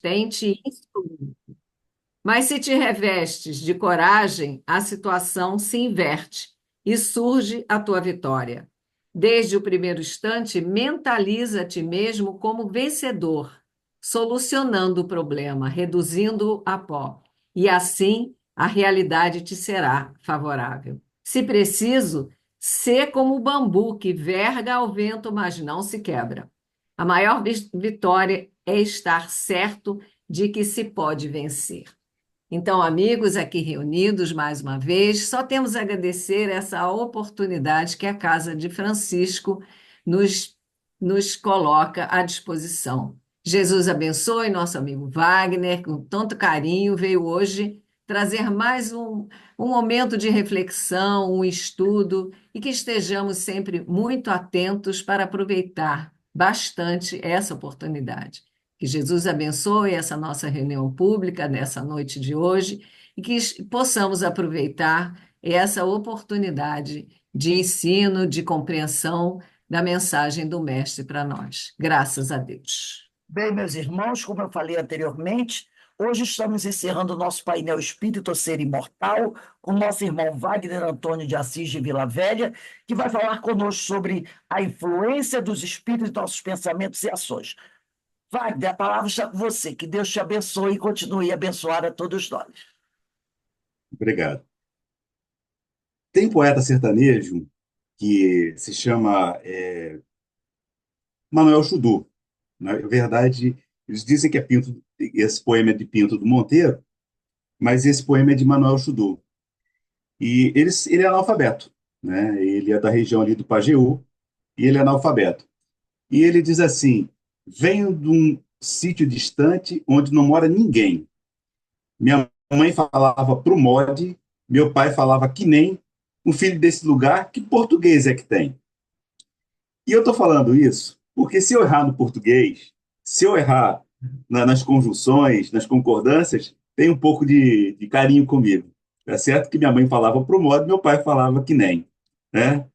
Tente isso. Mas se te revestes de coragem, a situação se inverte e surge a tua vitória. Desde o primeiro instante, mentaliza a ti mesmo como vencedor, solucionando o problema, reduzindo-o a pó. E assim a realidade te será favorável. Se preciso, sê como o bambu que verga ao vento, mas não se quebra. A maior vitória é estar certo de que se pode vencer. Então, amigos aqui reunidos mais uma vez, só temos a agradecer essa oportunidade que a Casa de Francisco nos, nos coloca à disposição. Jesus abençoe nosso amigo Wagner, com tanto carinho, veio hoje trazer mais um momento de reflexão, um estudo, e que estejamos sempre muito atentos para aproveitar bastante essa oportunidade. Que Jesus abençoe essa nossa reunião pública nessa noite de hoje e que possamos aproveitar essa oportunidade de ensino, de compreensão da mensagem do Mestre para nós. Graças a Deus. Bem, meus irmãos, como eu falei anteriormente, hoje estamos encerrando o nosso painel Espírito Ser Imortal com o nosso irmão Wagner Antônio de Assis de Vila Velha, que vai falar conosco sobre a influência dos espíritos em nossos pensamentos e ações. Wagner, a palavra está com você. Que Deus te abençoe e continue a abençoar a todos nós. Obrigado. Tem poeta sertanejo que se chama Manuel Chudu. Na verdade, eles dizem que esse poema é de Pinto do Monteiro, mas esse poema é de Manuel Chudu. E ele é analfabeto, né? Ele é da região ali do Pajeú, e ele é analfabeto. E ele diz assim: venho de um sítio distante onde não mora ninguém. Minha mãe falava pro mod, meu pai falava que nem um filho desse lugar, que português é que tem? E eu estou falando isso porque se eu errar no português, se eu errar nas conjunções, nas concordâncias, tem um pouco de carinho comigo. É certo que minha mãe falava pro modo, meu pai falava que nem, né?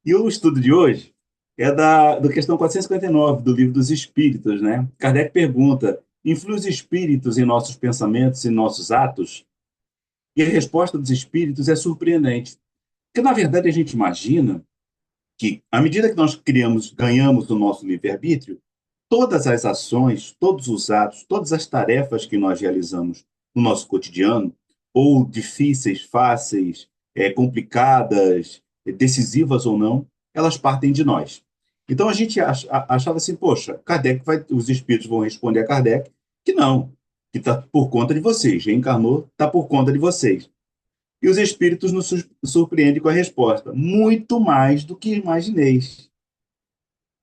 E o estudo de hoje é da questão 459 do Livro dos Espíritos, né? Kardec pergunta: influem os espíritos em nossos pensamentos e nossos atos? E a resposta dos espíritos é surpreendente. Porque, na verdade, a gente imagina que, à medida que nós ganhamos o nosso livre-arbítrio, todas as ações, todos os atos, todas as tarefas que nós realizamos no nosso cotidiano, ou difíceis, fáceis, complicadas, decisivas ou não, elas partem de nós. Então a gente achava assim, poxa, os espíritos vão responder a Kardec que não, que está por conta de vocês, reencarnou, está por conta de vocês. E os espíritos nos surpreendem com a resposta: muito mais do que imagineis.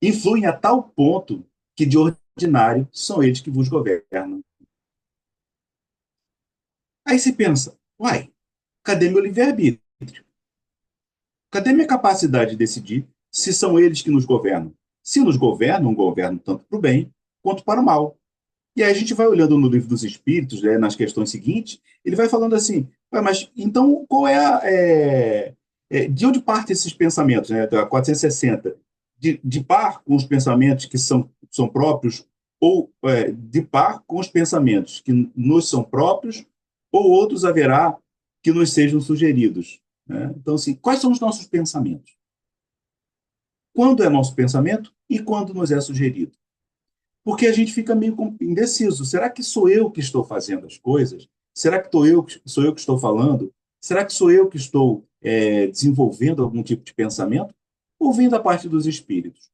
Influem a tal ponto que, de ordinário, são eles que vos governam. Aí se pensa: uai, cadê meu livre-arbítrio? Cadê minha capacidade de decidir se são eles que nos governam? Se nos governam, governam tanto para o bem quanto para o mal. E aí a gente vai olhando no livro dos Espíritos, né, nas questões seguintes, ele vai falando assim: mas então qual é de onde partem esses pensamentos, né, da 460? De par com os pensamentos que são próprios, ou de par com os pensamentos que nos são próprios, ou outros haverá que nos sejam sugeridos. Né? Então, assim, quais são os nossos pensamentos? Quando é nosso pensamento e quando nos é sugerido? Porque a gente fica meio indeciso. Será que sou eu que estou fazendo as coisas? Será que sou eu que estou falando? Será que sou eu que estou desenvolvendo algum tipo de pensamento? Ou vindo da parte dos espíritos?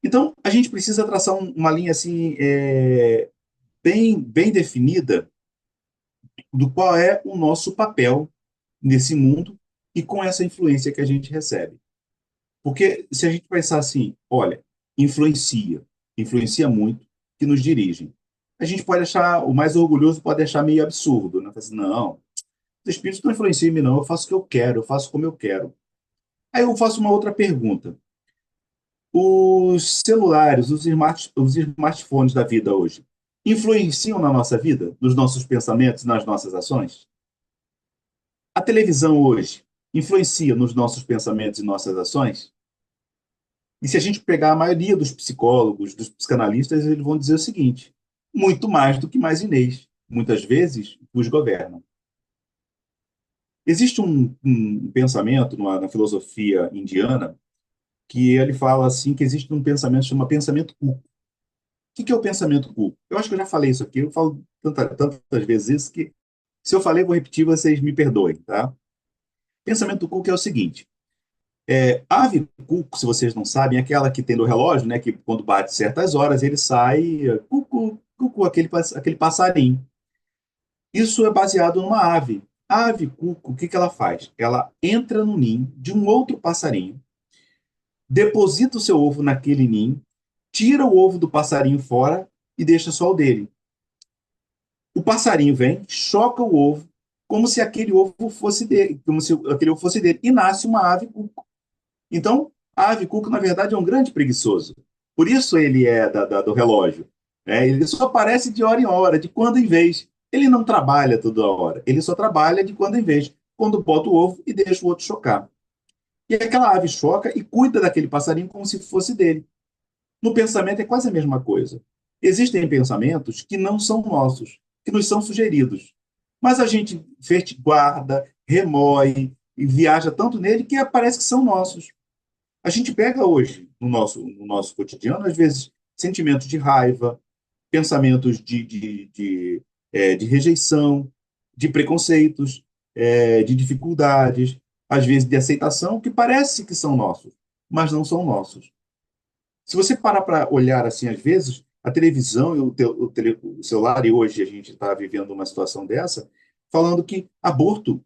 Então, a gente precisa traçar uma linha assim bem definida do qual é o nosso papel nesse mundo e com essa influência que a gente recebe. Porque se a gente pensar assim, olha, influencia muito, que nos dirigem. A gente pode achar, o mais orgulhoso pode achar meio absurdo, né? Fala assim, não, os espíritos não influenciam em mim, não, eu faço o que eu quero, eu faço como eu quero. Aí eu faço uma outra pergunta. Os celulares, os smartphones da vida hoje, influenciam na nossa vida, nos nossos pensamentos, nas nossas ações? A televisão hoje influencia nos nossos pensamentos e nossas ações? E se a gente pegar a maioria dos psicólogos, dos psicanalistas, eles vão dizer o seguinte: muito mais do que mais Inês. Muitas vezes os governam. Existe um pensamento na filosofia indiana que ele fala assim que existe um pensamento que chama pensamento Kuka. O que é o pensamento Kuka? Eu acho que eu já falei isso aqui, eu falo tantas vezes isso que se eu falei, eu vou repetir, vocês me perdoem, tá? Pensamento Kuka é o seguinte: a ave cuco, se vocês não sabem, é aquela que tem no relógio, né? Que quando bate certas horas ele sai, cucu, cucu, aquele passarinho. Isso é baseado numa ave. A ave cuco, o que que ela faz? Ela entra no ninho de um outro passarinho, deposita o seu ovo naquele ninho, tira o ovo do passarinho fora e deixa só o dele. O passarinho vem, choca o ovo, como se aquele ovo fosse dele, como se aquele ovo fosse dele, e nasce uma ave cuco. Então, a ave cuco, na verdade, é um grande preguiçoso. Por isso ele é do relógio. Né? Ele só aparece de hora em hora, de quando em vez. Ele não trabalha toda hora. Ele só trabalha de quando em vez. Quando bota o ovo e deixa o outro chocar. E aquela ave choca e cuida daquele passarinho como se fosse dele. No pensamento é quase a mesma coisa. Existem pensamentos que não são nossos, que nos são sugeridos. Mas a gente guarda, remói e viaja tanto nele que parece que são nossos. A gente pega hoje, no nosso cotidiano, às vezes, sentimentos de raiva, pensamentos de rejeição, de preconceitos, de dificuldades, às vezes de aceitação, que parece que são nossos, mas não são nossos. Se você parar para olhar assim, às vezes, a televisão e o celular, e hoje a gente está vivendo uma situação dessa, falando que aborto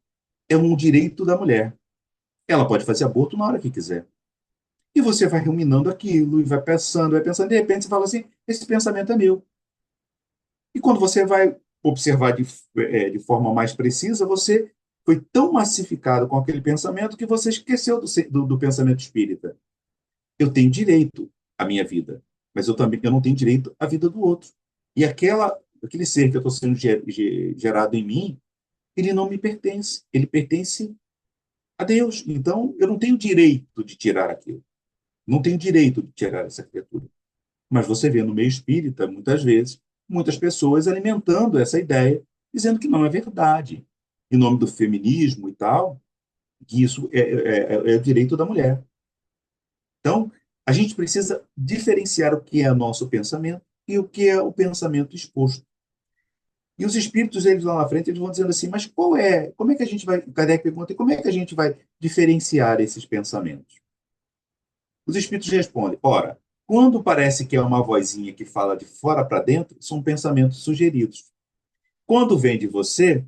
é um direito da mulher. Ela pode fazer aborto na hora que quiser. E você vai ruminando aquilo, e vai pensando, de repente você fala assim, esse pensamento é meu. E quando você vai observar de forma mais precisa, você foi tão massificado com aquele pensamento que você esqueceu do pensamento espírita. Eu tenho direito à minha vida, mas eu não tenho direito à vida do outro. E aquele ser que eu estou sendo gerado em mim, ele não me pertence, ele pertence a Deus. Então, eu não tenho direito de tirar aquilo. Não tenho direito de tirar essa criatura. Mas você vê no meio espírita, muitas vezes, muitas pessoas alimentando essa ideia, dizendo que não é verdade, em nome do feminismo e tal, que isso é o direito da mulher. Então, a gente precisa diferenciar o que é nosso pensamento e o que é o pensamento exposto. E os espíritos, eles lá na frente, eles vão dizendo assim, mas como é que a gente vai, Kardec pergunta, como é que a gente vai diferenciar esses pensamentos? Os espíritos respondem: ora, quando parece que é uma vozinha que fala de fora para dentro, são pensamentos sugeridos. Quando vem de você,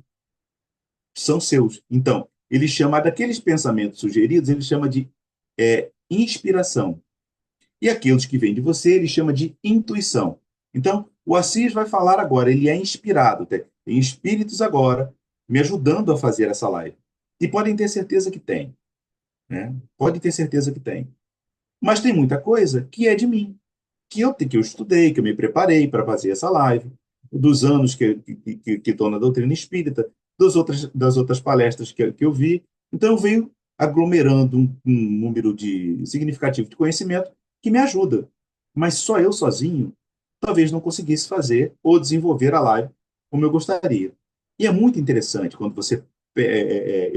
são seus. Então, ele chama daqueles pensamentos sugeridos, ele chama de inspiração. E aqueles que vêm de você, ele chama de intuição. Então, o Assis vai falar agora, ele é inspirado, tem espíritos agora me ajudando a fazer essa live. E podem ter certeza que tem. Né? Pode ter certeza que tem. Mas tem muita coisa que é de mim, que eu estudei, que eu me preparei para fazer essa live, dos anos que estou na doutrina espírita, das outras palestras que eu vi. Então, eu venho aglomerando um número significativo de conhecimento que me ajuda. Mas só eu sozinho talvez não conseguisse fazer ou desenvolver a live como eu gostaria. E é muito interessante quando você.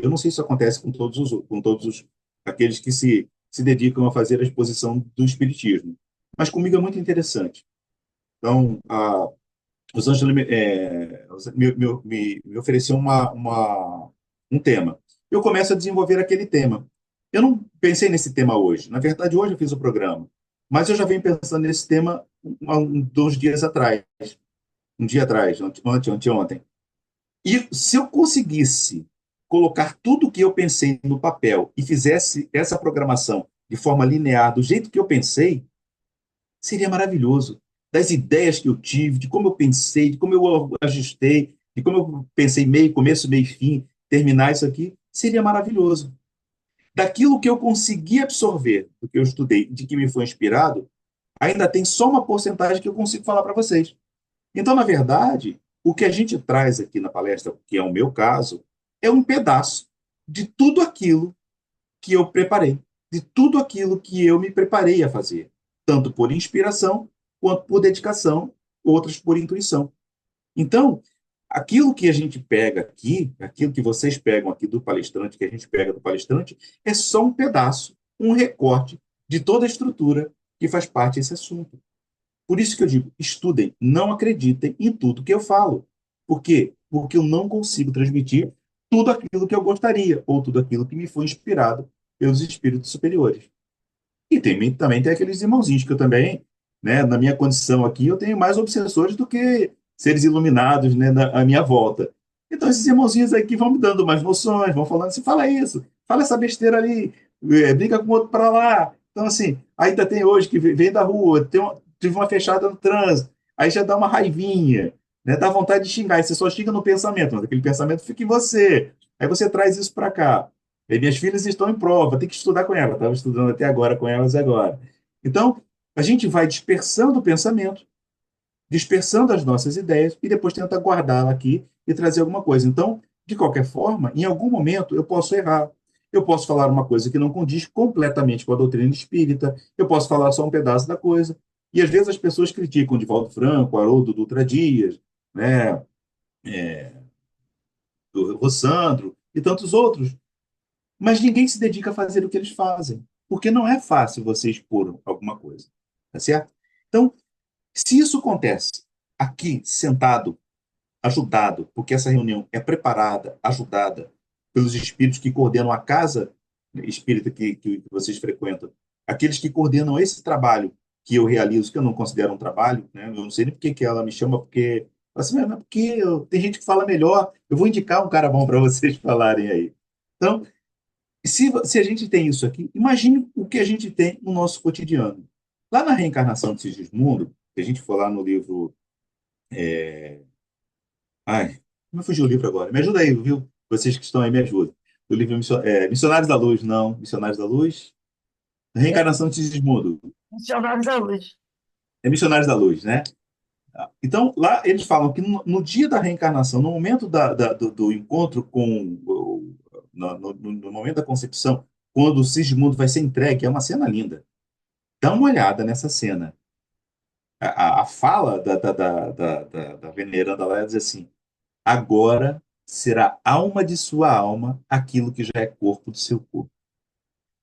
Eu não sei se isso acontece com todos aqueles que se dedicam a fazer a exposição do Espiritismo. Mas comigo é muito interessante. Então, os Anjos me ofereceu um tema. Eu começo a desenvolver aquele tema. Eu não pensei nesse tema hoje. Na verdade, hoje eu fiz o programa. Mas eu já venho pensando nesse tema há 2 dias atrás. Um dia atrás, anteontem. E se eu conseguisse colocar tudo o que eu pensei no papel e fizesse essa programação de forma linear, do jeito que eu pensei, seria maravilhoso. Das ideias que eu tive, de como eu pensei, de como eu ajustei, de como eu pensei meio, começo, meio, fim, terminar isso aqui, seria maravilhoso. Daquilo que eu consegui absorver, do que eu estudei, de que me foi inspirado, ainda tem só uma porcentagem que eu consigo falar para vocês. Então, na verdade, o que a gente traz aqui na palestra, que é o meu caso, é um pedaço de tudo aquilo que eu preparei, de tudo aquilo que eu me preparei a fazer, tanto por inspiração quanto por dedicação outras por intuição. Então, aquilo que a gente pega aqui, aquilo que vocês pegam aqui do palestrante, que a gente pega do palestrante, é só um pedaço, um recorte de toda a estrutura que faz parte desse assunto. Por isso que eu digo, estudem, não acreditem em tudo que eu falo. Por quê? Porque eu não consigo transmitir tudo aquilo que eu gostaria, ou tudo aquilo que me foi inspirado pelos espíritos superiores. E também tem aqueles irmãozinhos que eu também, né, na minha condição aqui, eu tenho mais obsessores do que seres iluminados, né, à minha volta. Então, esses irmãozinhos aqui vão me dando umas noções, vão falando assim, fala isso, fala essa besteira ali, briga com o outro para lá. Então, assim, ainda tem hoje que vem da rua, tive uma fechada no trânsito, aí já dá uma raivinha, né, dá vontade de xingar, e você só xinga no pensamento, mas aquele pensamento fica em você. Aí você traz isso para cá. E minhas filhas estão em prova, tem que estudar com elas. Estava estudando até agora com elas agora. Então, a gente vai dispersando o pensamento, dispersando as nossas ideias e depois tenta guardá-la aqui e trazer alguma coisa. Então, de qualquer forma, em algum momento eu posso errar. Eu posso falar uma coisa que não condiz completamente com a doutrina espírita, eu posso falar só um pedaço da coisa. E às vezes as pessoas criticam Divaldo Franco, Haroldo Dutra Dias, né, o Rossandro e tantos outros. Mas ninguém se dedica a fazer o que eles fazem, porque não é fácil você expor alguma coisa, tá certo? Então, se isso acontece aqui, sentado, ajudado, porque essa reunião é preparada, ajudada pelos espíritos que coordenam a casa espírita que vocês frequentam, aqueles que coordenam esse trabalho que eu realizo, que eu não considero um trabalho, né? Eu não sei nem por que que ela me chama, porque assim, mas porque tem gente que fala melhor, eu vou indicar um cara bom para vocês falarem aí. Então, se a gente tem isso aqui, imagine o que a gente tem no nosso cotidiano. Lá na reencarnação de Sigismundo, se a gente for lá no livro. Ai, me fugiu o livro agora. Me ajuda aí, viu? Vocês que estão aí, me ajudem. O livro Missionários da Luz, não. Missionários da Luz? É, Reencarnação de Sigismundo. funcionários da luz. É Missionários da Luz, né? Então, lá eles falam que no dia da reencarnação, no momento do encontro com. No momento da concepção, quando o Sigismundo vai ser entregue, é uma cena linda. Dá uma olhada nessa cena. A fala da veneranda lá diz assim: agora será alma de sua alma aquilo que já é corpo do seu corpo.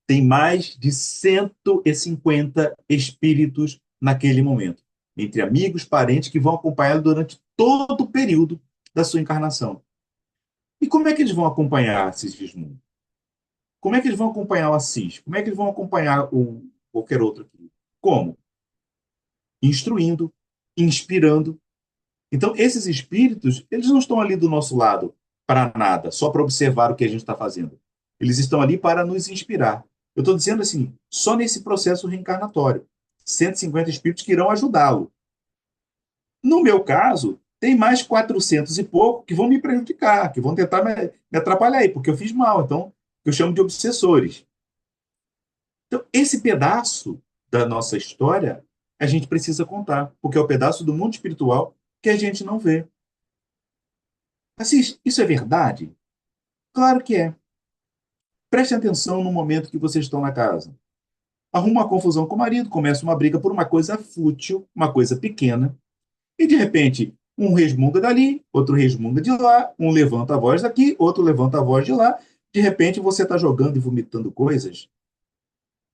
Tem mais de 150 espíritos naquele momento, entre amigos, parentes, que vão acompanhá-lo durante todo o período da sua encarnação. E como é que eles vão acompanhar Sigismundo? Como é que eles vão acompanhar o Assis? Como é que eles vão acompanhar qualquer outro aqui? Como? Instruindo, inspirando. Então, esses espíritos, eles não estão ali do nosso lado para nada, só para observar o que a gente está fazendo. Eles estão ali para nos inspirar. Eu estou dizendo assim, só nesse processo reencarnatório. 150 espíritos que irão ajudá-lo. No meu caso, tem mais 400 e pouco que vão me prejudicar, que vão tentar me atrapalhar aí, porque eu fiz mal. Então, eu chamo de obsessores. Então, esse pedaço da nossa história, a gente precisa contar, porque é o pedaço do mundo espiritual que a gente não vê. Assis, isso é verdade? Claro que é. Preste atenção no momento que vocês estão na casa. Arruma uma confusão com o marido, começa uma briga por uma coisa fútil, uma coisa pequena, e de repente um resmunga dali, outro resmunga de lá, um levanta a voz daqui, outro levanta a voz de lá. De repente você está jogando e vomitando coisas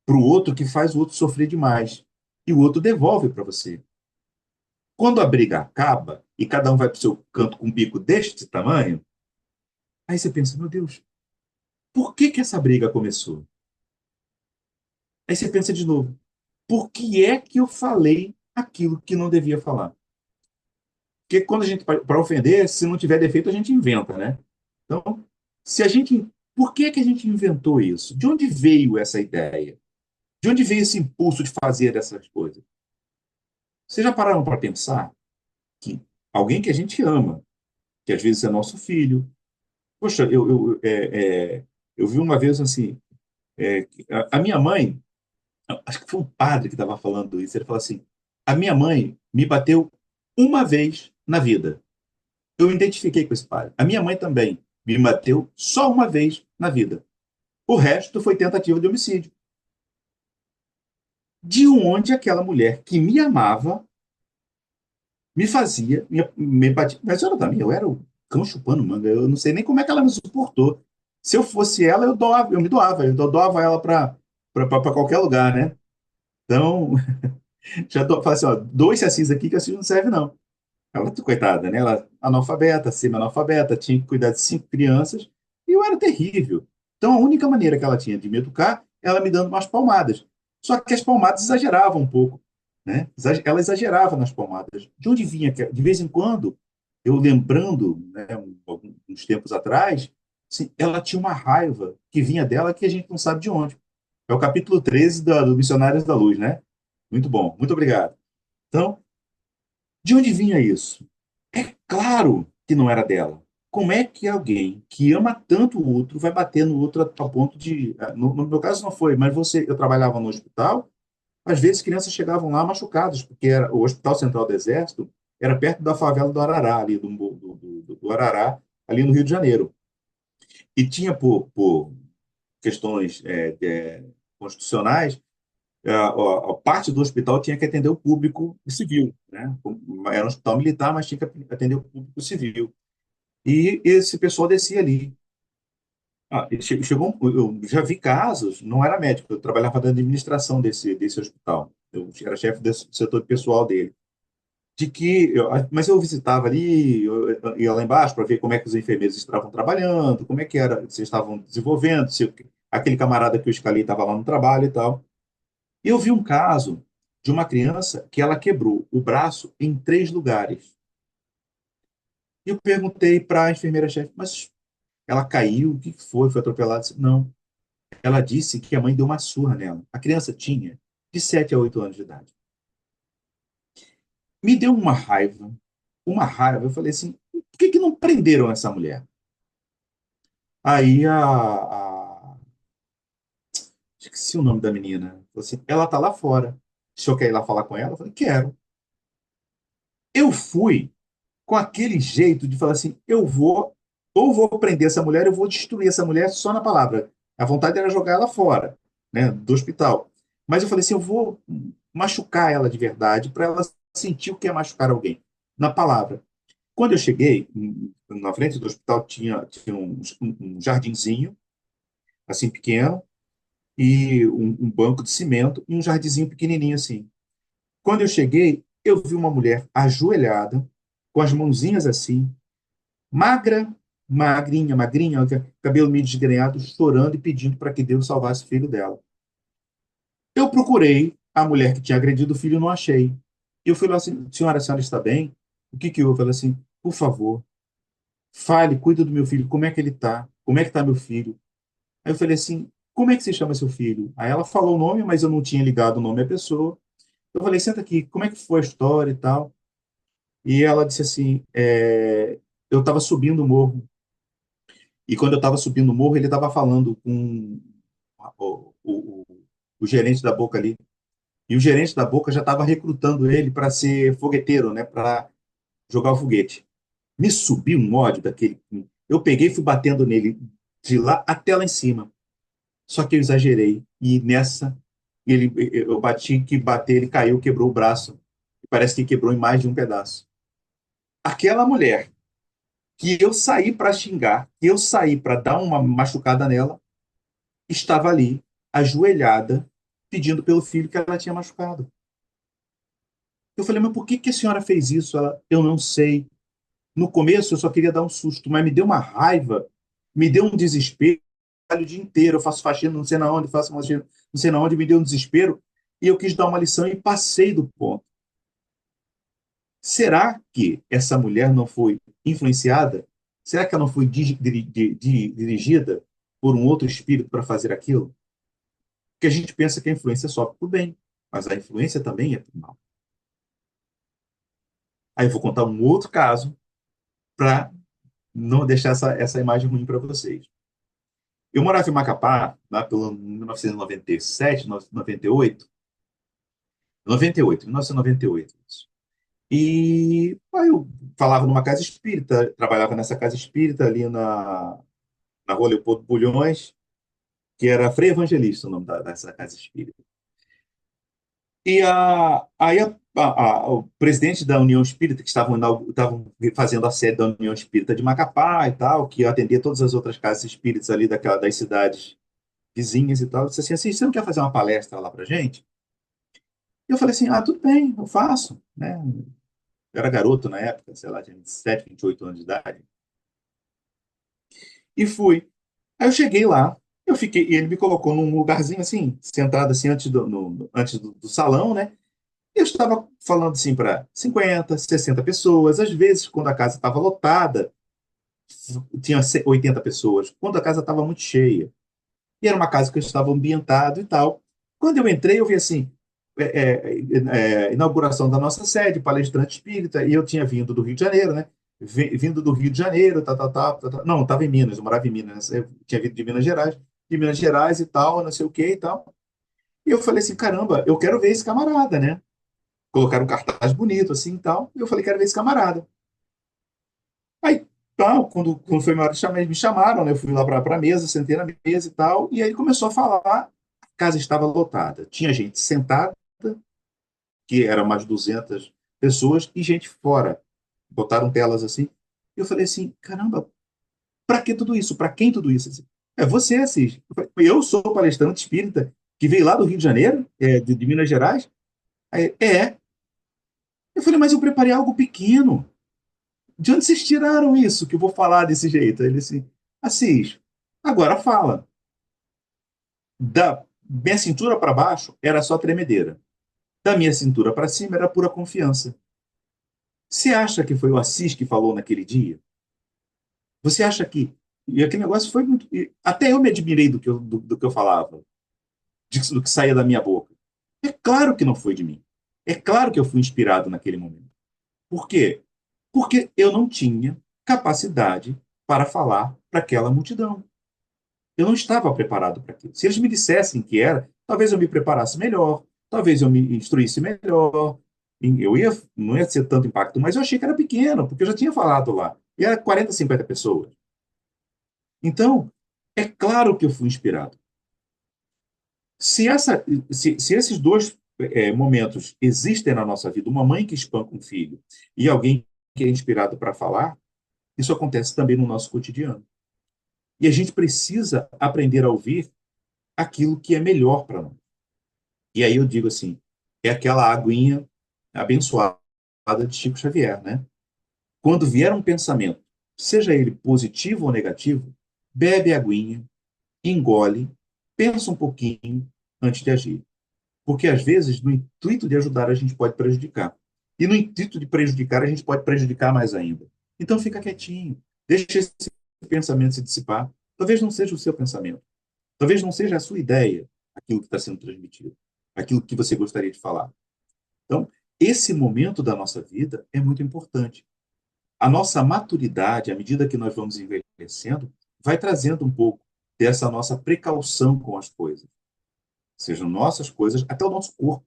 para o outro que faz o outro sofrer demais. E o outro devolve para você. Quando a briga acaba e cada um vai para o seu canto com um bico deste tamanho, aí você pensa, meu Deus, por que que essa briga começou? Aí você pensa de novo, por que é que eu falei aquilo que não devia falar? Porque quando a gente, para ofender, se não tiver defeito, a gente inventa, né? Então, se a gente, por que que a gente inventou isso? De onde veio essa ideia? De onde veio esse impulso de fazer essas coisas? Vocês já pararam para pensar que alguém que a gente ama, que às vezes é nosso filho, poxa, eu vi uma vez assim, a minha mãe, acho que foi um padre que estava falando isso. Ele falou assim: a minha mãe me bateu uma vez na vida. Eu me identifiquei com esse padre. A minha mãe também me bateu só uma vez na vida. O resto foi tentativa de homicídio. De onde aquela mulher que me amava me fazia, me batia, mas era da minha, eu era o cão chupando manga, eu não sei nem como é que ela me suportou. Se eu fosse ela, eu me doava, eu doava ela para qualquer lugar, né? Então, falei assim, ó, dois Assis aqui que Assis não serve, não. Ela, coitada, né? Ela analfabeta, semi-analfabeta, tinha que cuidar de 5 crianças, e eu era terrível. Então, a única maneira que ela tinha de me educar, ela me dando umas palmadas. Só que as palmadas exageravam um pouco, né? Ela exagerava nas palmadas. De onde vinha? De vez em quando, eu lembrando, né, uns tempos atrás, assim, ela tinha uma raiva que vinha dela que a gente não sabe de onde. É o capítulo 13 do Missionários da Luz, né? Muito bom, muito obrigado. Então, de onde vinha isso? É claro que não era dela. Como é que alguém que ama tanto o outro vai bater no outro a ponto de. No meu caso não foi, mas eu trabalhava no hospital, às vezes crianças chegavam lá machucadas, porque o Hospital Central do Exército era perto da favela do Arará, ali do Arará, ali no Rio de Janeiro. E tinha, por questões constitucionais, a parte do hospital tinha que atender o público civil, né? Era um hospital militar, mas tinha que atender o público civil. E esse pessoal descia ali. E chegou, eu já vi casos, não era médico, eu trabalhava na administração desse hospital. Eu era chefe do setor pessoal dele. Mas eu visitava ali, eu ia lá embaixo para ver como é que os enfermeiros estavam trabalhando, como é que era, se estavam desenvolvendo, se aquele camarada que eu escalei estava lá no trabalho e tal. E eu vi um caso de uma criança que ela quebrou o braço em 3 lugares. E eu perguntei para a enfermeira-chefe, mas ela caiu, o que foi? Foi atropelada? Não. Ela disse que a mãe deu uma surra nela. A criança tinha de 7 a 8 anos de idade. Me deu uma raiva, uma raiva. Eu falei assim, por que não prenderam essa mulher? Aí esqueci o nome da menina. Falou assim, ela tá lá fora. O senhor quer ir lá falar com ela? Eu falei, quero. Eu fui com aquele jeito de falar assim, ou vou prender essa mulher, eu vou destruir essa mulher só na palavra. A vontade era jogar ela fora, né, do hospital. Mas eu falei assim, eu vou machucar ela de verdade para ela sentir o que é machucar alguém, na palavra. Quando eu cheguei, na frente do hospital tinha um jardinzinho, assim, pequeno, e um banco de cimento e um jardinzinho pequenininho assim. Quando eu cheguei, eu vi uma mulher ajoelhada, com as mãozinhas assim, magra, magrinha, magrinha, cabelo meio desgrenhado, chorando e pedindo para que Deus salvasse o filho dela. Eu procurei a mulher que tinha agredido o filho e não achei. Eu fui lá assim, senhora, a senhora está bem? O que que houve? Ela assim, por favor, fale, cuida do meu filho, como é que ele está? Como é que está meu filho? Aí eu falei assim, como é que se chama seu filho? Aí ela falou o nome, mas eu não tinha ligado o nome à pessoa. Eu falei, senta aqui, como é que foi a história e tal? E ela disse assim, eu estava subindo o morro. E quando eu estava subindo o morro, ele estava falando com o gerente da Boca ali. E o gerente da Boca já estava recrutando ele para ser fogueteiro, né, para jogar o foguete. Me subiu um ódio daquele. Eu peguei e fui batendo nele de lá até lá em cima. Só que eu exagerei. E nessa, eu bati que bater, ele caiu, quebrou o braço. Parece que quebrou em mais de um pedaço. Aquela mulher que eu saí para xingar, que eu saí para dar uma machucada nela, estava ali, ajoelhada, pedindo pelo filho que ela tinha machucado. Eu falei, mas por que a senhora fez isso? Ela, eu não sei. No começo eu só queria dar um susto, mas me deu uma raiva, me deu um desespero o dia inteiro. Eu faço faxina, não sei na onde, faço faxina, não sei na onde, me deu um desespero. E eu quis dar uma lição e passei do ponto. Será que essa mulher não foi influenciada? Será que ela não foi dirigida por um outro espírito para fazer aquilo? Porque a gente pensa que a influência é só para o bem, mas a influência também é para o mal. Aí eu vou contar um outro caso para não deixar essa imagem ruim para vocês. Eu morava em Macapá, lá pelo 1997, 98, 98, 1998. E aí eu falava numa casa espírita, trabalhava nessa casa espírita ali na Rua Leopoldo Bulhões, que era Frei Evangelista o nome dessa casa espírita. O presidente da União Espírita, que estavam fazendo a sede da União Espírita de Macapá e tal, que ia atender todas as outras casas espíritas ali das cidades vizinhas e tal, disse assim, você não quer fazer uma palestra lá pra gente? E eu falei assim, tudo bem, eu faço, né? Eu era garoto na época, sei lá, tinha 27, 28 anos de idade. E fui. Aí eu cheguei lá, e ele me colocou num lugarzinho assim, sentado assim antes do salão, né? Eu estava falando assim para 50, 60 pessoas. Às vezes, quando a casa estava lotada, tinha 80 pessoas. Quando a casa estava muito cheia. E era uma casa que eu estava ambientado e tal. Quando eu entrei, eu vi assim, inauguração da nossa sede, palestrante espírita, e eu tinha vindo do Rio de Janeiro, né? Vindo do Rio de Janeiro, tal. Não, estava em Minas, eu morava em Minas, né? Eu tinha vindo de Minas Gerais e tal, não sei o que e tal. E eu falei assim, caramba, eu quero ver esse camarada, né? Colocaram um cartaz bonito assim e tal. E eu falei, quero ver esse camarada. Aí, tal, quando foi minha hora de chamar, eles me chamaram, né? Eu fui lá para a mesa, sentei na mesa e tal. E aí ele começou a falar. A casa estava lotada. Tinha gente sentada, que eram mais 200 pessoas, e gente fora. Botaram telas assim. E eu falei assim, caramba, para que tudo isso? Para quem tudo isso? É você, Assis. Eu sou palestrante espírita que veio lá do Rio de Janeiro, de Minas Gerais. Aí, eu falei, mas eu preparei algo pequeno. De onde vocês tiraram isso que eu vou falar desse jeito? Ele assim, Assis, agora fala. Da minha cintura para baixo era só tremedeira. Da minha cintura para cima era pura confiança. Você acha que foi o Assis que falou naquele dia? Você acha que. E aquele negócio foi muito. Até eu me admirei do que eu falava, do que saía da minha boca. É claro que não foi de mim. É claro que eu fui inspirado naquele momento. Por quê? Porque eu não tinha capacidade para falar para aquela multidão. Eu não estava preparado para aquilo. Se eles me dissessem que era, talvez eu me preparasse melhor, talvez eu me instruísse melhor. Não ia ser tanto impacto, mas eu achei que era pequeno, porque eu já tinha falado lá. E era 40, 50 pessoas. Então, é claro que eu fui inspirado. Se esses dois momentos existem na nossa vida, uma mãe que espanca um filho e alguém que é inspirado para falar, isso acontece também no nosso cotidiano. E a gente precisa aprender a ouvir aquilo que é melhor para nós. E aí eu digo assim, é aquela aguinha abençoada de Chico Xavier, né? Quando vier um pensamento, seja ele positivo ou negativo, bebe a aguinha, engole, pensa um pouquinho antes de agir. Porque às vezes, no intuito de ajudar, a gente pode prejudicar. E no intuito de prejudicar, a gente pode prejudicar mais ainda. Então fica quietinho, deixa esse pensamento se dissipar. Talvez não seja o seu pensamento. Talvez não seja a sua ideia aquilo que está sendo transmitido, aquilo que você gostaria de falar. Então, esse momento da nossa vida é muito importante. A nossa maturidade, à medida que nós vamos envelhecendo, vai trazendo um pouco dessa nossa precaução com as coisas. Sejam nossas coisas, até o nosso corpo,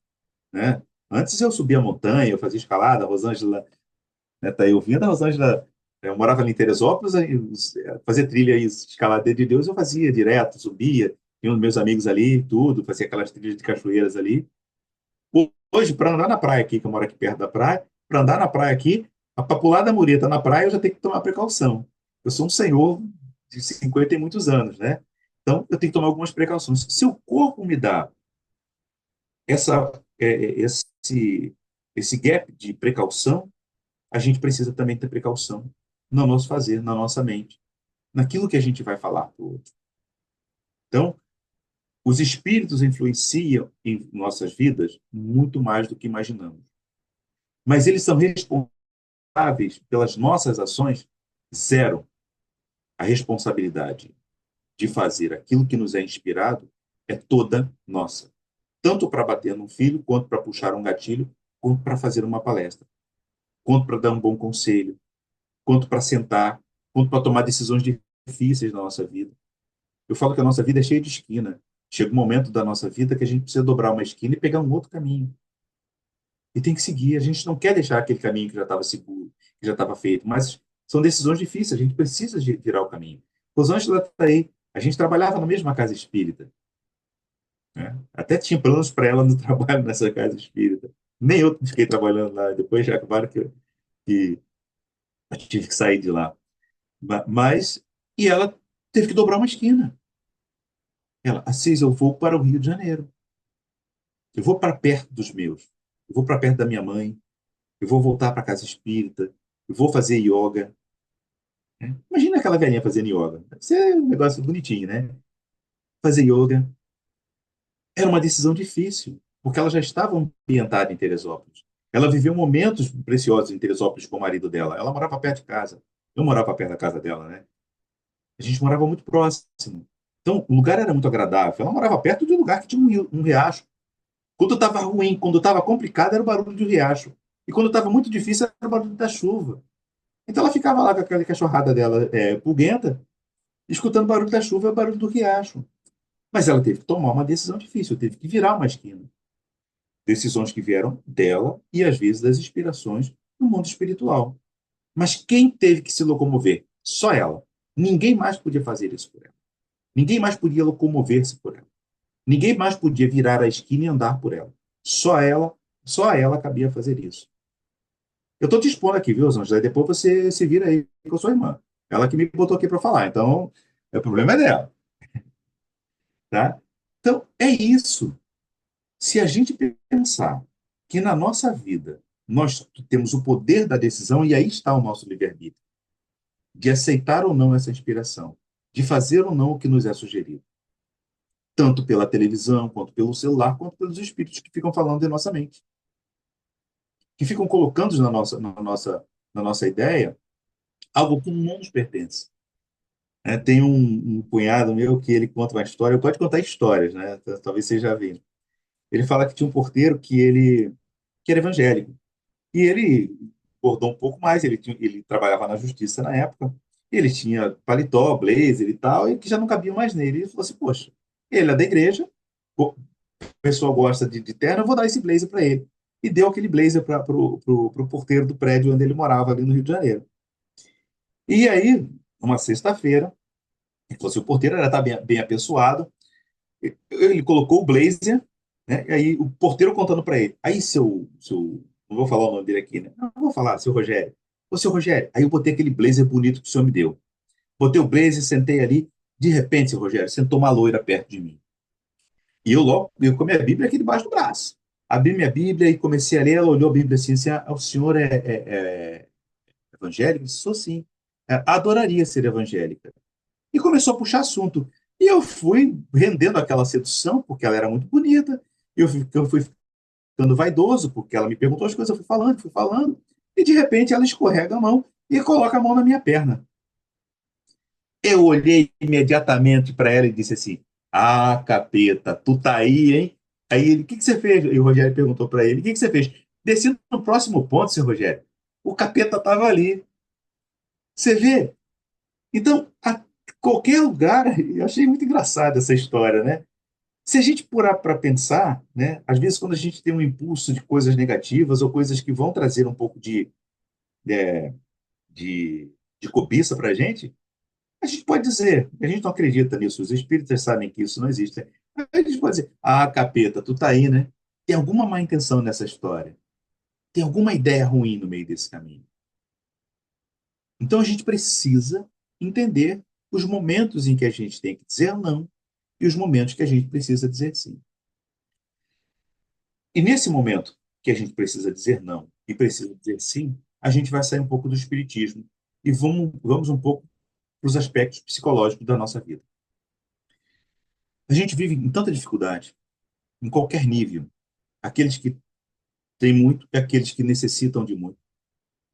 né? Antes eu subia a montanha, eu fazia escalada, a Rosângela, né, tá aí ouvindo, a Rosângela, eu morava ali em Teresópolis, aí, fazia trilha e escalada de Deus, eu fazia direto, subia, tinha os meus amigos ali, tudo, fazia aquelas trilhas de cachoeiras ali. Hoje, para andar na praia aqui, que eu moro aqui perto da praia, para andar na praia aqui, para pular da mureta na praia, eu já tenho que tomar precaução. Eu sou um senhor de 50 e muitos anos, né? Então, eu tenho que tomar algumas precauções. Se o corpo me dá essa, esse gap de precaução, a gente precisa também ter precaução no nosso fazer, na nossa mente, naquilo que a gente vai falar para o outro. Então, os espíritos influenciam em nossas vidas muito mais do que imaginamos. Mas eles são responsáveis pelas nossas ações? Zero. A responsabilidade de fazer aquilo que nos é inspirado é toda nossa. Tanto para bater num filho, quanto para puxar um gatilho, quanto para fazer uma palestra, quanto para dar um bom conselho, quanto para sentar, quanto para tomar decisões difíceis na nossa vida. Eu falo que a nossa vida é cheia de esquina. Chega um momento da nossa vida que a gente precisa dobrar uma esquina e pegar um outro caminho. E tem que seguir. A gente não quer deixar aquele caminho que já estava seguro, que já estava feito, mas são decisões difíceis. A gente precisa virar o caminho. Rosângela está aí. A gente trabalhava na mesma casa espírita. né? Até tinha planos para ela no trabalho nessa casa espírita. Nem eu fiquei trabalhando lá. Depois já acabaram que eu tive que sair de lá. Mas, e ela teve que dobrar uma esquina. Ela, Assis, eu vou para o Rio de Janeiro. Eu vou para perto dos meus. Eu vou para perto da minha mãe. Eu vou voltar para a casa espírita. Eu vou fazer yoga. Né? Imagina aquela velhinha fazendo yoga. Deve ser um negócio bonitinho, né? Fazer yoga. Era uma decisão difícil, porque ela já estava ambientada em Teresópolis. Ela viveu momentos preciosos em Teresópolis com o marido dela. Ela morava perto de casa. Eu morava perto da casa dela, né? A gente morava muito próximo. Então, o lugar era muito agradável. Ela morava perto de um lugar que tinha um riacho. Quando estava ruim, quando estava complicado, era o barulho do riacho. E quando estava muito difícil, era o barulho da chuva. Então, ela ficava lá com aquela cachorrada dela, pulguenta, escutando o barulho da chuva e o barulho do riacho. Mas ela teve que tomar uma decisão difícil, teve que virar uma esquina. Decisões que vieram dela e, às vezes, das inspirações no mundo espiritual. Mas quem teve que se locomover? Só ela. Ninguém mais podia fazer isso por ela. Ninguém mais podia locomover-se por ela. Ninguém mais podia virar a esquina e andar por ela. Só a ela cabia fazer isso. Eu estou te expondo aqui, viu, Ângela? Depois você se vira aí com a sua irmã. Ela que me botou aqui para falar. Então, o problema é dela, tá? Então, é isso. Se a gente pensar que na nossa vida nós temos o poder da decisão, e aí está o nosso livre-arbítrio, de aceitar ou não essa inspiração, de fazer ou não o que nos é sugerido, tanto pela televisão, quanto pelo celular, quanto pelos espíritos que ficam falando em nossa mente, que ficam colocando na nossa ideia algo que não nos pertence. Tem um cunhado meu que ele conta uma história, eu gosto de contar histórias, né? Talvez vocês já viram. Ele fala que tinha um porteiro que era evangélico. E ele bordou um pouco mais, ele trabalhava na justiça na época, ele tinha paletó, blazer e tal, e que já não cabia mais nele. Ele falou assim, poxa, ele é da igreja, o pessoal gosta de terno, eu vou dar esse blazer para ele. E deu aquele blazer para pro porteiro do prédio onde ele morava, ali no Rio de Janeiro. E aí, uma sexta-feira, ele falou assim, o porteiro era tá bem apessoado, ele colocou o blazer, né? E aí o porteiro contando para ele. Aí, não vou falar o nome dele aqui, né? Não vou falar, seu Rogério. Ô, seu Rogério, aí eu botei aquele blazer bonito que o senhor me deu. Botei o blazer, sentei ali. De repente, seu Rogério, sentou uma loira perto de mim. E eu logo, eu com a minha Bíblia aqui debaixo do braço. Abri minha Bíblia e comecei a ler. Ela olhou a Bíblia assim, o senhor é evangélico? Eu disse, sou sim. Adoraria ser evangélica. E começou a puxar assunto. E eu fui rendendo aquela sedução, porque ela era muito bonita. Eu fui ficando vaidoso, porque ela me perguntou as coisas, eu fui falando. E de repente ela escorrega a mão e coloca a mão na minha perna. Eu olhei imediatamente para ela e disse assim: Ah, capeta, tu tá aí, hein? Aí ele, o que você fez? E o Rogério perguntou para ele: O que você fez? Desci no próximo ponto, seu Rogério. O capeta estava ali. Você vê? Então, qualquer lugar, eu achei muito engraçada essa história, né? Se a gente parar para pensar, né, às vezes quando a gente tem um impulso de coisas negativas ou coisas que vão trazer um pouco é, de cobiça para a gente pode dizer, a gente não acredita nisso, os espíritas sabem que isso não existe. A gente pode dizer, ah, capeta, tu tá aí, né? Tem alguma má intenção nessa história? Tem alguma ideia ruim no meio desse caminho? Então a gente precisa entender os momentos em que a gente tem que dizer não e os momentos que a gente precisa dizer sim. E nesse momento que a gente precisa dizer não e precisa dizer sim, a gente vai sair um pouco do espiritismo e vamos um pouco para os aspectos psicológicos da nossa vida. A gente vive em tanta dificuldade, em qualquer nível, aqueles que têm muito e aqueles que necessitam de muito.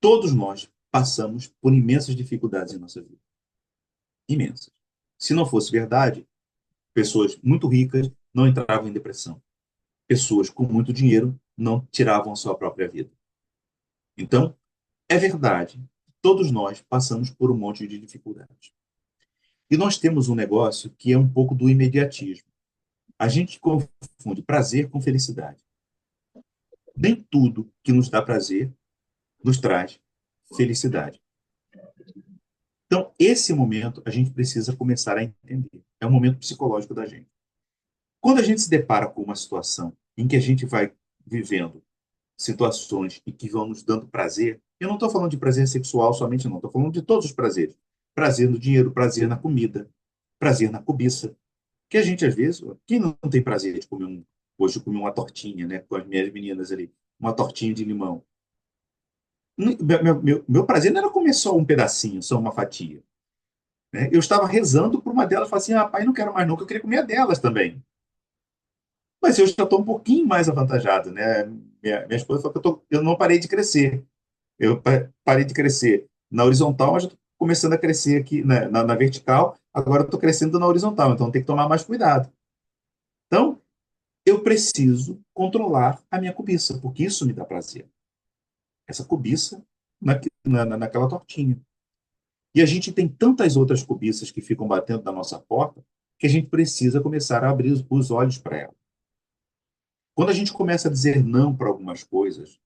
Todos nós passamos por imensas dificuldades em nossa vida. Imensas. Se não fosse verdade, pessoas muito ricas não entravam em depressão. Pessoas com muito dinheiro não tiravam a sua própria vida. Então, é verdade. Todos nós passamos por um monte de dificuldades. E nós temos um negócio que é um pouco do imediatismo. A gente confunde prazer com felicidade. Nem tudo que nos dá prazer nos traz felicidade. Então, esse momento a gente precisa começar a entender. É um momento psicológico da gente. Quando a gente se depara com uma situação em que a gente vai vivendo situações e que vão nos dando prazer, eu não estou falando de prazer sexual somente, não, estou falando de todos os prazeres. Prazer no dinheiro, prazer na comida, prazer na cobiça. Que a gente, às vezes, quem não tem prazer de comer hoje eu comi uma tortinha, né, com as minhas meninas ali, uma tortinha de limão. Meu prazer não era comer só um pedacinho, só uma fatia, né? Eu estava rezando por uma delas, falei assim, ah, pai, não quero mais não, que eu queria comer a delas também. Mas eu já estou um pouquinho mais avantajado, né? Minha esposa falou que eu não parei de crescer. Eu parei de crescer na horizontal, mas já estou começando a crescer aqui na vertical. Agora eu estou crescendo na horizontal, então tem que tomar mais cuidado. Então, eu preciso controlar a minha cobiça, porque isso me dá prazer. Essa cobiça naquela tortinha. E a gente tem tantas outras cobiças que ficam batendo na nossa porta que a gente precisa começar a abrir os olhos para elas. Quando a gente começa a dizer não para algumas coisas,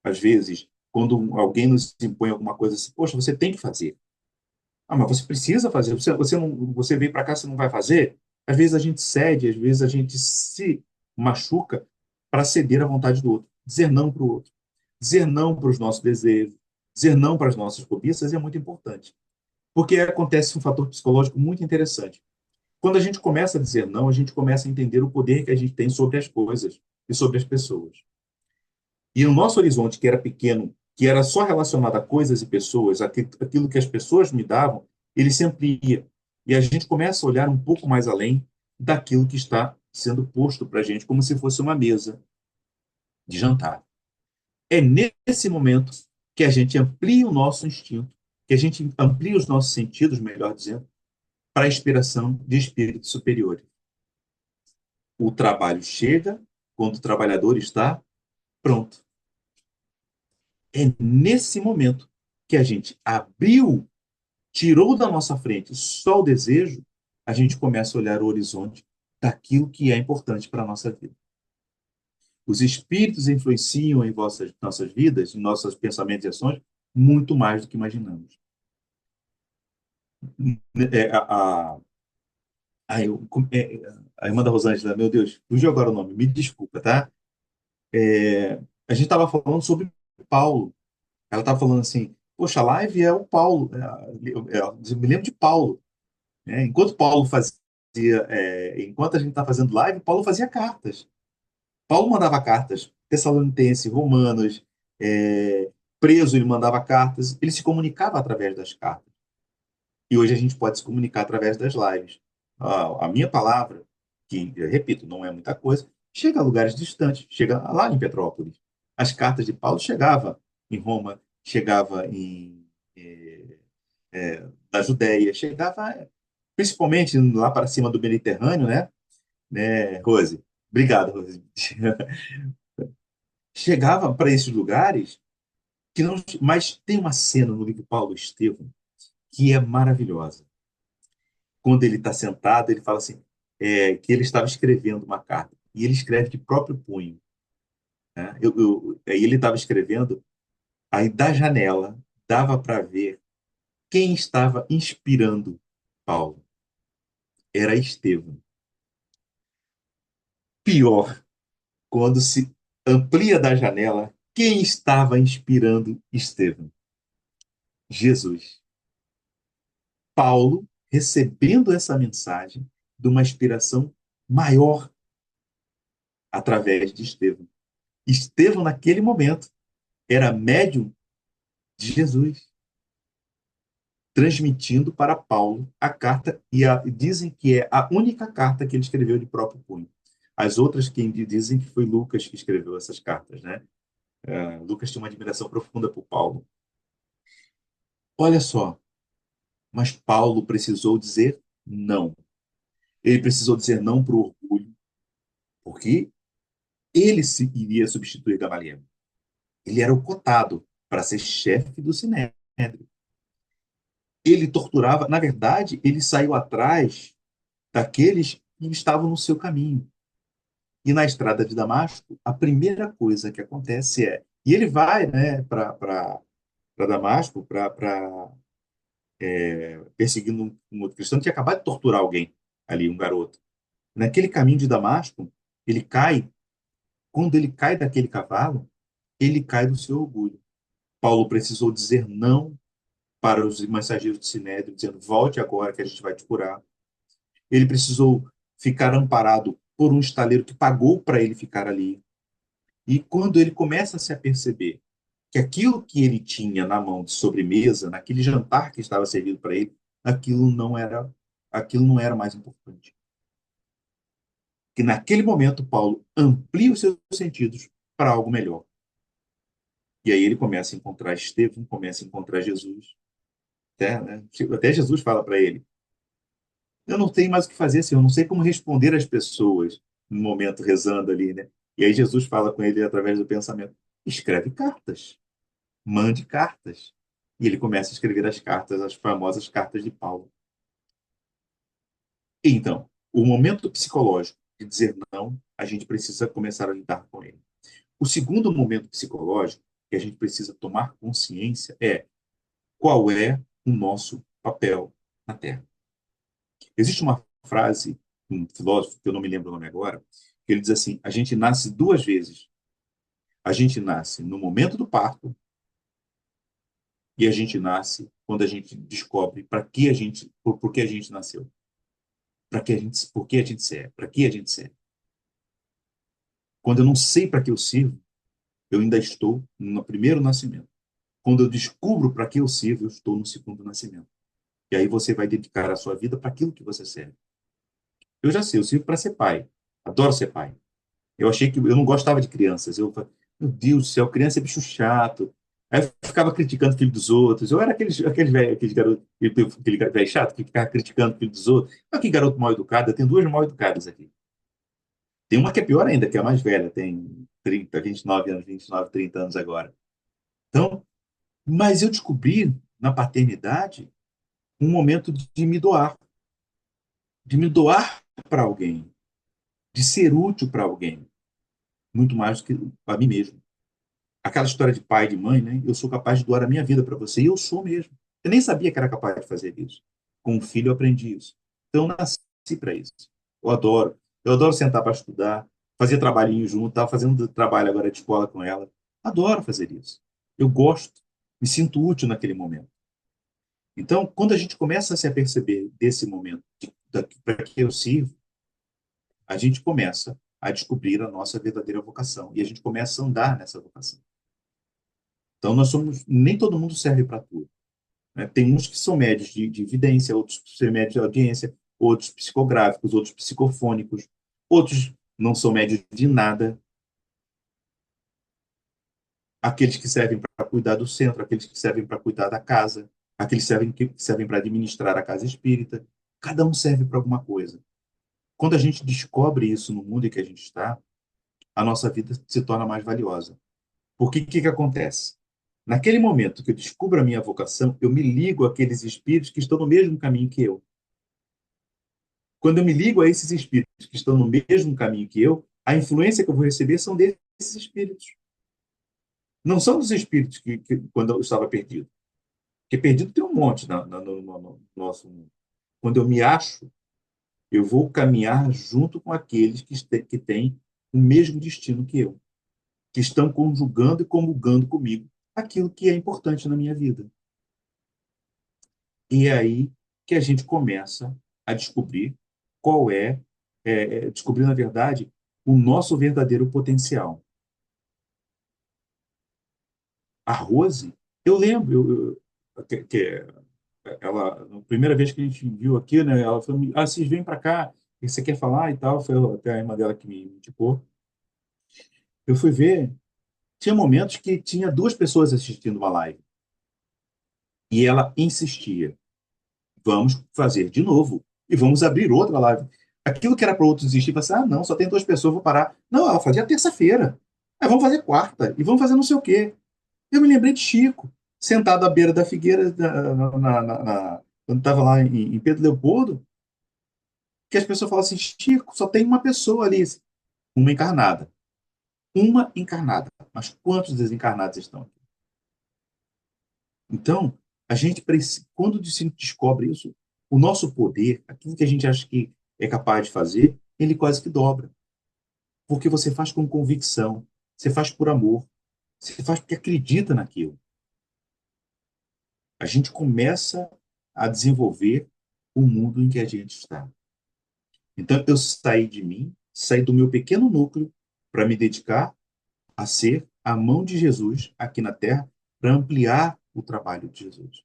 às vezes, quando alguém nos impõe alguma coisa assim, poxa, você tem que fazer. Ah, mas você precisa fazer. Você veio para cá, você não vai fazer? Às vezes a gente cede, às vezes a gente se machuca para ceder à vontade do outro. Dizer não para o outro. Dizer não para os nossos desejos. Dizer não para as nossas cobiças é muito importante. Porque acontece um fator psicológico muito interessante. Quando a gente começa a dizer não, a gente começa a entender o poder que a gente tem sobre as coisas e sobre as pessoas. E o nosso horizonte, que era pequeno, que era só relacionado a coisas e pessoas, aquilo que as pessoas me davam, ele se amplia. E a gente começa a olhar um pouco mais além daquilo que está sendo posto para a gente, como se fosse uma mesa de jantar. É nesse momento que a gente amplia o nosso instinto, que a gente amplia os nossos sentidos, melhor dizendo, para a inspiração de espíritos superiores. O trabalho chega quando o trabalhador está pronto. É nesse momento que a gente abriu, tirou da nossa frente só o desejo, a gente começa a olhar o horizonte daquilo que é importante para a nossa vida. Os espíritos influenciam em nossas vidas, em nossos pensamentos e ações, muito mais do que imaginamos. É, a, eu- é, a irmã da Rosângela, meu Deus, fugiu agora o nome, me desculpa, tá? É, a gente estava falando sobre Paulo. Ela estava falando assim, poxa, a live é o Paulo. Eu me lembro de Paulo, né? Enquanto Paulo fazia, enquanto a gente está fazendo live, Paulo fazia cartas. Paulo mandava cartas, Tessalonicenses, Romanos, preso, ele mandava cartas, ele se comunicava através das cartas. E hoje a gente pode se comunicar através das lives. A minha palavra, que, eu repito, não é muita coisa, chega a lugares distantes, chega lá em Petrópolis. As cartas de Paulo chegavam em Roma, chegava na Judéia, chegava principalmente lá para cima do Mediterrâneo, né, Rose? Obrigado, Rose. Chegava para esses lugares que não, mas tem uma cena no livro Paulo e Estevão que é maravilhosa. Quando ele está sentado, ele fala assim, que ele estava escrevendo uma carta e ele escreve de próprio punho, né? Aí ele estava escrevendo, aí da janela dava para ver quem estava inspirando Paulo. Era Estevão. Pior, quando se amplia da janela, quem estava inspirando Estevão? Jesus. Paulo recebendo essa mensagem de uma inspiração maior através de Estevão. Estevão, naquele momento, era médium de Jesus, transmitindo para Paulo a carta, e dizem que é a única carta que ele escreveu de próprio punho. As outras que dizem que foi Lucas que escreveu essas cartas, né? Lucas tinha uma admiração profunda por Paulo. Olha só, mas Paulo precisou dizer não. Ele precisou dizer não para o orgulho, porque ele iria substituir Gamaliel. Ele era o cotado para ser chefe do Sinédrio. Ele torturava, na verdade, ele saiu atrás daqueles que estavam no seu caminho. E na estrada de Damasco, a primeira coisa que acontece e ele vai, né, para Damasco, perseguindo um outro cristão que tinha acabado de torturar alguém ali, um garoto. Naquele caminho de Damasco, ele cai, quando ele cai daquele cavalo, ele cai do seu orgulho. Paulo precisou dizer não para os mensageiros de Sinédrio, dizendo: volte agora que a gente vai te curar. Ele precisou ficar amparado por um estaleiro que pagou para ele ficar ali. E quando ele começa a se aperceber que aquilo que ele tinha na mão de sobremesa, naquele jantar que estava servido para ele, aquilo não era mais importante. Que naquele momento Paulo amplia os seus sentidos para algo melhor. E aí ele começa a encontrar Estevão, começa a encontrar Jesus. Até, né? Até Jesus fala para ele: eu não tenho mais o que fazer, assim, eu não sei como responder às pessoas no momento rezando ali, né? E aí Jesus fala com ele através do pensamento: escreve cartas, mande cartas. E ele começa a escrever as cartas, as famosas cartas de Paulo. Então, o momento psicológico de dizer não, a gente precisa começar a lidar com ele. O segundo momento psicológico que a gente precisa tomar consciência é: qual é o nosso papel na Terra? Existe uma frase, um filósofo, que eu não me lembro o nome agora, que ele diz assim: a gente nasce duas vezes. A gente nasce no momento do parto e a gente nasce quando a gente descobre por que a gente nasceu, por que a gente serve, para que a gente serve. Quando eu não sei para que eu sirvo, eu ainda estou no primeiro nascimento. Quando eu descubro para que eu sirvo, eu estou no segundo nascimento. E aí você vai dedicar a sua vida para aquilo que você serve. Eu já sei, eu sirvo para ser pai. Adoro ser pai. Eu achei que eu não gostava de crianças. Eu falei: meu Deus do céu, criança é bicho chato. Aí eu ficava criticando o filho dos outros. Eu era aquele garoto, aquele velho chato que ficava criticando o filho dos outros. Olha que garoto mal educado. Eu tenho duas mal educadas aqui. Tem uma que é pior ainda, que é a mais velha, tem 30, 29 anos, 29, 30 anos agora. Então, mas eu descobri na paternidade um momento de me doar para alguém, de ser útil para alguém, muito mais do que para mim mesmo. Aquela história de pai e de mãe, né? Eu sou capaz de doar a minha vida para você, e eu sou mesmo. Eu nem sabia que era capaz de fazer isso. Com o filho eu aprendi isso. Então eu nasci para isso. Eu adoro. Eu adoro sentar para estudar, fazer trabalhinho junto, estava fazendo trabalho agora de escola com ela. Adoro fazer isso. Eu gosto, me sinto útil naquele momento. Então, quando a gente começa a se aperceber desse momento, para que eu sirvo, a gente começa a descobrir a nossa verdadeira vocação e a gente começa a andar nessa vocação. Então, nem todo mundo serve para tudo, né? Tem uns que são médios de evidência, outros que são médios de audiência, outros psicográficos, outros psicofônicos, outros não são médios de nada. Aqueles que servem para cuidar do centro, aqueles que servem para cuidar da casa, aqueles que servem para administrar a casa espírita. Cada um serve para alguma coisa. Quando a gente descobre isso no mundo em que a gente está, a nossa vida se torna mais valiosa. Porque o que que acontece? Naquele momento que eu descubro a minha vocação, eu me ligo àqueles espíritos que estão no mesmo caminho que eu. Quando eu me ligo a esses espíritos que estão no mesmo caminho que eu, a influência que eu vou receber são desses espíritos. Não são dos espíritos que quando eu estava perdido. Porque perdido tem um monte no nosso mundo. Quando eu me acho, eu vou caminhar junto com aqueles que têm o mesmo destino que eu, que estão conjugando e comulgando comigo aquilo que é importante na minha vida. E é aí que a gente começa a descobrir qual descobrir, na verdade, o nosso verdadeiro potencial. A Rose, eu lembro, que ela, a primeira vez que a gente viu aqui, né, ela falou: vocês vêm para cá, e você quer falar e tal, foi até a irmã dela que me indicou. Eu fui ver, tinha momentos que tinha duas pessoas assistindo uma live, e ela insistia: vamos fazer de novo, e vamos abrir outra live. Aquilo que era para outros desistir, assim: não, só tem duas pessoas, vou parar. Não, ela fazia terça-feira, aí vamos fazer quarta, e vamos fazer não sei o quê. Eu me lembrei de Chico, sentado à beira da figueira, quando estava lá em Pedro Leopoldo, que as pessoas falam assim: Chico, só tem uma pessoa ali, uma encarnada. Uma encarnada. Mas quantos desencarnados estão aqui? Então, a gente precisa, quando se descobre isso, o nosso poder, aquilo que a gente acha que é capaz de fazer, ele quase que dobra, porque você faz com convicção, você faz por amor, você faz porque acredita naquilo. A gente começa a desenvolver o mundo em que a gente está. Então, eu saí de mim, saí do meu pequeno núcleo para me dedicar a ser a mão de Jesus aqui na Terra, para ampliar o trabalho de Jesus.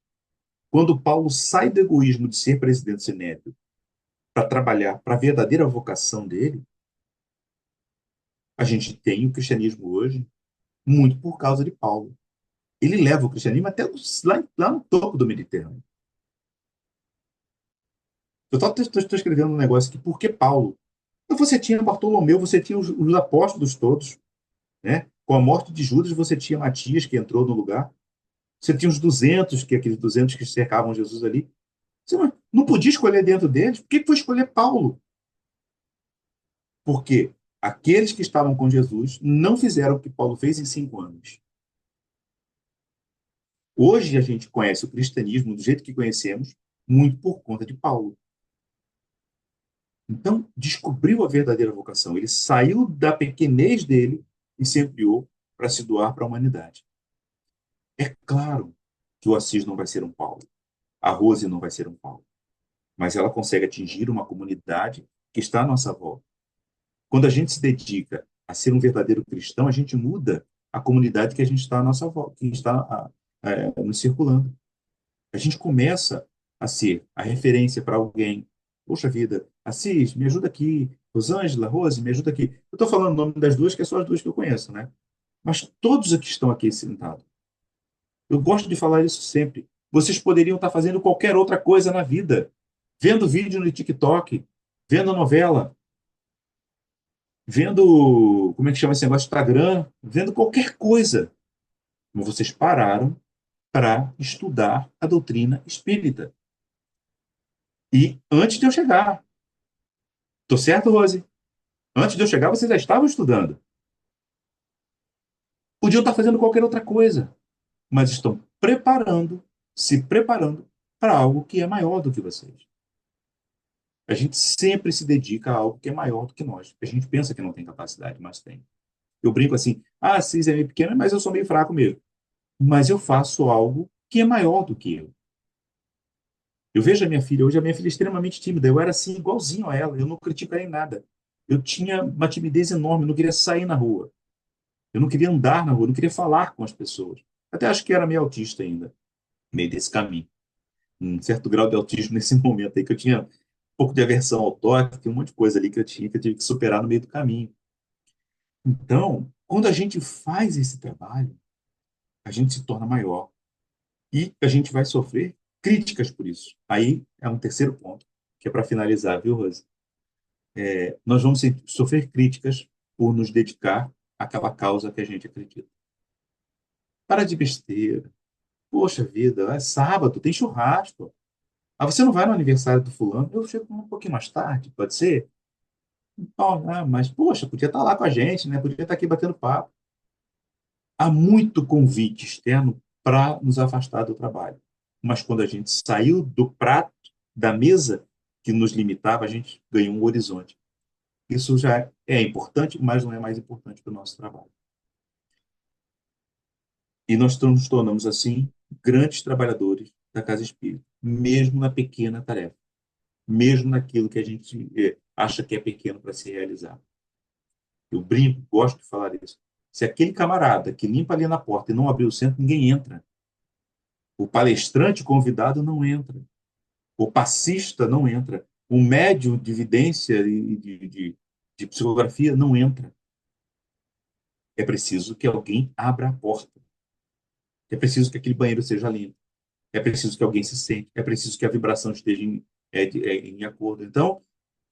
Quando Paulo sai do egoísmo de ser presidente sinédrio para trabalhar para a verdadeira vocação dele, a gente tem o cristianismo hoje muito por causa de Paulo. Ele leva o cristianismo até lá no topo do Mediterrâneo. Eu estou escrevendo um negócio aqui, por que Paulo? Então, você tinha Bartolomeu, você tinha os apóstolos todos, né? Com a morte de Judas, você tinha Matias, que entrou no lugar. Você tinha os 200, que aqueles 200 que cercavam Jesus ali. Você não podia escolher dentro deles. Por que foi escolher Paulo? Porque aqueles que estavam com Jesus não fizeram o que Paulo fez em 5 anos. Hoje a gente conhece o cristianismo do jeito que conhecemos, muito por conta de Paulo. Então, descobriu a verdadeira vocação. Ele saiu da pequenez dele e se ampliou para se doar para a humanidade. É claro que o Assis não vai ser um Paulo. A Rose não vai ser um Paulo. Mas ela consegue atingir uma comunidade que está à nossa volta. Quando a gente se dedica a ser um verdadeiro cristão, a gente muda a comunidade que a gente está à nossa volta, que está nos circulando. A gente começa a ser a referência para alguém. Poxa vida, Assis, me ajuda aqui. Rosângela, Rose, me ajuda aqui. Eu estou falando o nome das duas, que é só as duas que eu conheço, né? Mas todos aqui estão aqui sentados. Eu gosto de falar isso sempre. Vocês poderiam estar fazendo qualquer outra coisa na vida. Vendo vídeo no TikTok, vendo novela, vendo, como é que chama esse negócio, Instagram, vendo qualquer coisa. Mas vocês pararam para estudar a doutrina espírita. E antes de eu chegar, tô certo, Rose? Antes de eu chegar, vocês já estavam estudando. Podiam estar fazendo qualquer outra coisa, mas estão se preparando para algo que é maior do que vocês. A gente sempre se dedica a algo que é maior do que nós. A gente pensa que não tem capacidade, mas tem. Eu brinco assim, a Cis é meio pequena, mas eu sou meio fraco mesmo. Mas eu faço algo que é maior do que eu. Eu vejo a minha filha, hoje a minha filha é extremamente tímida, eu era assim, igualzinho a ela, eu não critico ela em nada. Eu tinha uma timidez enorme, eu não queria sair na rua, eu não queria andar na rua, eu não queria falar com as pessoas. Até acho que era meio autista ainda, meio desse caminho. Um certo grau de autismo nesse momento aí, que eu tinha um pouco de aversão ao toque, tem um monte de coisa ali que eu tinha, que eu tive que superar no meio do caminho. Então, quando a gente faz esse trabalho, a gente se torna maior e a gente vai sofrer críticas por isso. Aí é um terceiro ponto, que é para finalizar, viu, Rose? Nós vamos sofrer críticas por nos dedicar àquela causa que a gente acredita. Para de besteira. Poxa vida, é sábado, tem churrasco. Ah, você não vai no aniversário do fulano? Eu chego um pouquinho mais tarde, pode ser? Mas, poxa, podia estar lá com a gente, né? Podia estar aqui batendo papo. Há muito convite externo para nos afastar do trabalho. Mas quando a gente saiu do prato, da mesa que nos limitava, a gente ganhou um horizonte. Isso já é importante, mas não é mais importante para o nosso trabalho. E nós nos tornamos, assim, grandes trabalhadores da casa espírita, mesmo na pequena tarefa, mesmo naquilo que a gente acha que é pequeno para se realizar. Eu brinco, gosto de falar isso. Se aquele camarada que limpa ali na porta e não abrir o centro, ninguém entra. O palestrante convidado não entra. O passista não entra. O médium de vidência e de psicografia não entra. É preciso que alguém abra a porta. É preciso que aquele banheiro seja limpo. É preciso que alguém se sente. É preciso que a vibração esteja em acordo. Então,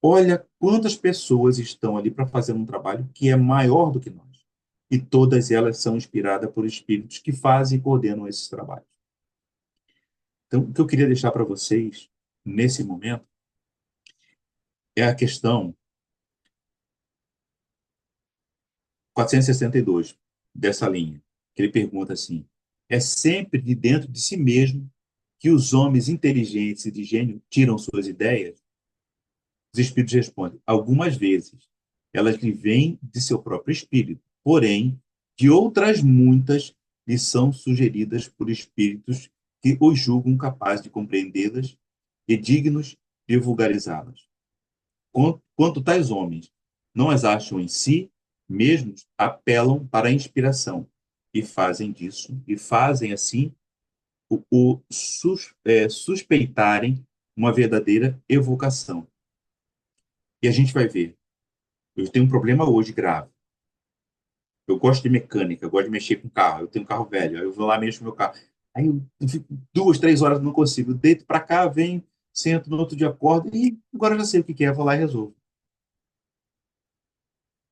olha quantas pessoas estão ali para fazer um trabalho que é maior do que nós. E todas elas são inspiradas por espíritos que fazem e coordenam esses trabalhos. Então, o que eu queria deixar para vocês, nesse momento, é a questão 462 dessa linha, que ele pergunta assim: é sempre de dentro de si mesmo que os homens inteligentes e de gênio tiram suas ideias? Os espíritos respondem: algumas vezes elas lhe vêm de seu próprio espírito, porém, de outras muitas lhe são sugeridas por espíritos que os julgam capazes de compreendê-las e dignos de vulgarizá-las. Quanto tais homens não as acham em si mesmos, apelam para a inspiração e fazem assim suspeitarem uma verdadeira evocação. E a gente vai ver. Eu tenho um problema hoje grave. Eu gosto de mecânica, eu gosto de mexer com carro. Eu tenho um carro velho, aí eu vou lá mexo com meu carro. Aí eu fico 2, 3 horas, não consigo. Eu deito para cá, venho, sento, no outro dia acordo e agora eu já sei o que que é, vou lá e resolvo.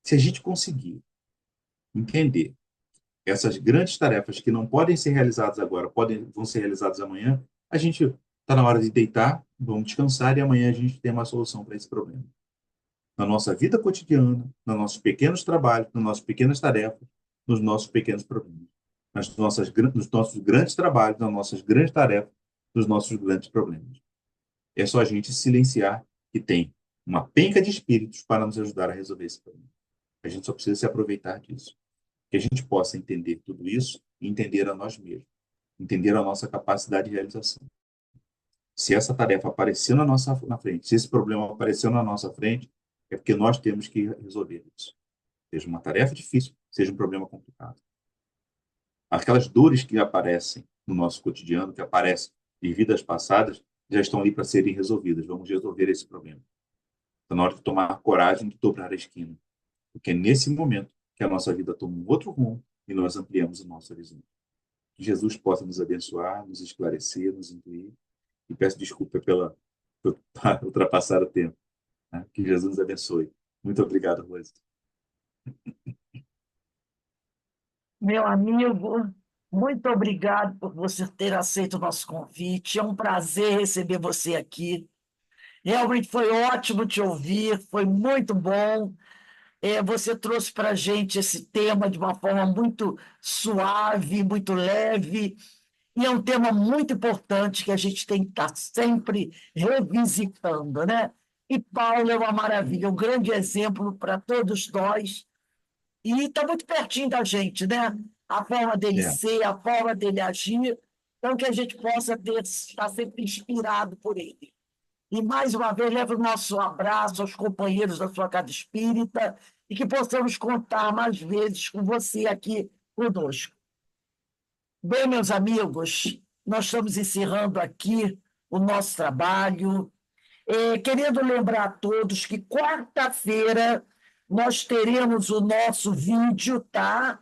Se a gente conseguir entender essas grandes tarefas que não podem ser realizadas agora, vão ser realizadas amanhã, a gente está na hora de deitar, vamos descansar e amanhã a gente tem uma solução para esse problema. Na nossa vida cotidiana, nos nossos pequenos trabalhos, nas nossas pequenas tarefas, nos nossos pequenos problemas, nos nossos grandes trabalhos, nas nossas grandes tarefas, nos nossos grandes problemas. É só a gente silenciar que tem uma penca de espíritos para nos ajudar a resolver esse problema. A gente só precisa se aproveitar disso. Que a gente possa entender tudo isso e entender a nós mesmos, entender a nossa capacidade de realização. Se essa tarefa apareceu na frente, se esse problema apareceu na nossa frente, é porque nós temos que resolver isso. Seja uma tarefa difícil, seja um problema complicado. Aquelas dores que aparecem no nosso cotidiano, que aparecem em vidas passadas, já estão ali para serem resolvidas. Vamos resolver esse problema. Está na hora de tomar a coragem de dobrar a esquina. Porque é nesse momento que a nossa vida toma um outro rumo e nós ampliamos o nosso horizonte. Que Jesus possa nos abençoar, nos esclarecer, nos incluir. E peço desculpa por ultrapassar o tempo. Né? Que Jesus nos abençoe. Muito obrigado, Rose. Meu amigo, muito obrigado por você ter aceito o nosso convite. É um prazer receber você aqui. Realmente foi ótimo te ouvir, foi muito bom. Você trouxe para a gente esse tema de uma forma muito suave, muito leve, e é um tema muito importante que a gente tem que estar sempre revisitando, né? E Paulo é uma maravilha, um grande exemplo para todos nós, e está muito pertinho da gente, né? A forma dele É, ser, a forma dele agir, então que a gente possa estar sempre inspirado por ele. E, mais uma vez, levo o nosso abraço aos companheiros da sua casa espírita e que possamos contar mais vezes com você aqui conosco. Bem, meus amigos, nós estamos encerrando aqui o nosso trabalho, querendo lembrar a todos que quarta-feira nós teremos o nosso vídeo, tá?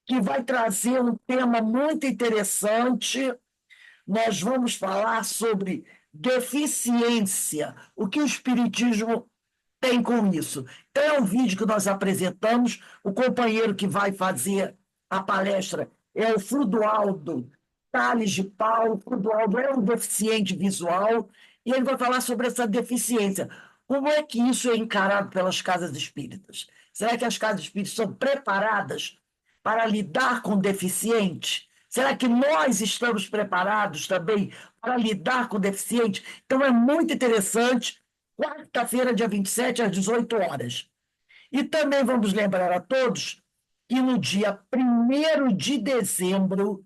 Que vai trazer um tema muito interessante. Nós vamos falar sobre deficiência, o que o Espiritismo tem com isso. Então, é um vídeo que nós apresentamos, o companheiro que vai fazer a palestra é o Frudoaldo Tales de Paulo. O Frudoaldo é um deficiente visual e ele vai falar sobre essa deficiência. Como é que isso é encarado pelas casas espíritas? Será que as casas espíritas são preparadas para lidar com deficientes? Será que nós estamos preparados também para lidar com deficientes? Então, é muito interessante. Quarta-feira, dia 27, às 18 horas. E também vamos lembrar a todos que no dia 1º de dezembro,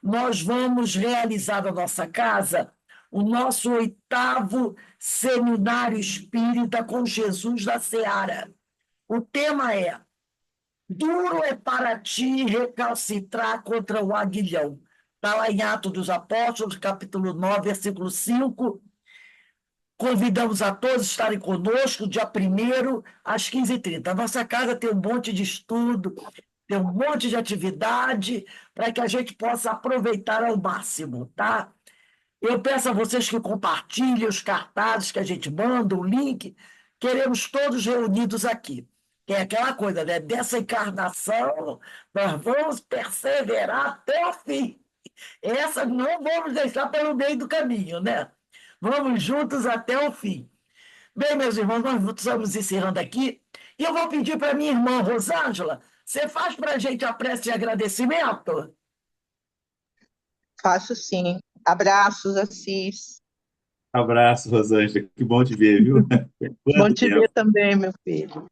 nós vamos realizar na nossa casa o nosso 8º Seminário Espírita com Jesus da Seara. O tema é Duro é para ti recalcitrar contra o aguilhão. Está lá em Atos dos Apóstolos, capítulo 9, versículo 5. Convidamos a todos a estarem conosco, dia 1º, às 15h30. A nossa casa tem um monte de estudo, tem um monte de atividade, para que a gente possa aproveitar ao máximo, tá? Eu peço a vocês que compartilhem os cartazes que a gente manda, o link. Queremos todos reunidos aqui. Que é aquela coisa, né? Dessa encarnação, nós vamos perseverar até o fim. Essa não vamos deixar pelo meio do caminho, né? Vamos juntos até o fim. Bem, meus irmãos, nós estamos encerrando aqui. E eu vou pedir para minha irmã Rosângela, você faz para a gente a prece de agradecimento? Faço sim. Abraços, Assis. Abraço, Rosângela. Que bom te ver, viu? Bom Quanto te ver tempo. também, meu filho.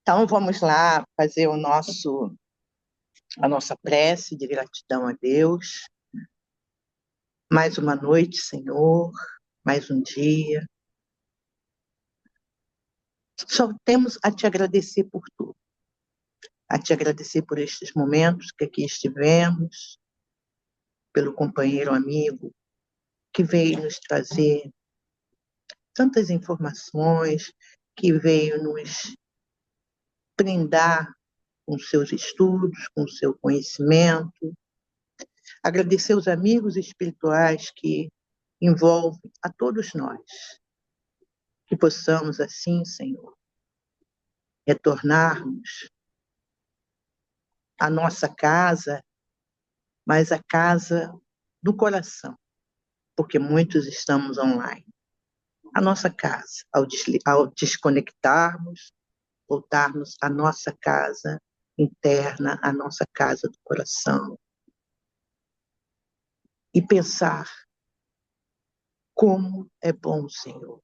Então, vamos lá fazer a nossa prece de gratidão a Deus. Mais uma noite, Senhor, mais um dia. Só temos a te agradecer por tudo, a te agradecer por estes momentos que aqui estivemos, pelo companheiro amigo que veio nos trazer tantas informações, que veio nos brindar com seus estudos, com seu conhecimento. Agradecer os amigos espirituais que envolvem a todos nós, que possamos assim, Senhor, retornarmos à nossa casa, mas a casa do coração, porque muitos estamos online. A nossa casa, ao desconectarmos, voltarmos à nossa casa interna, à nossa casa do coração, e pensar como é bom, Senhor,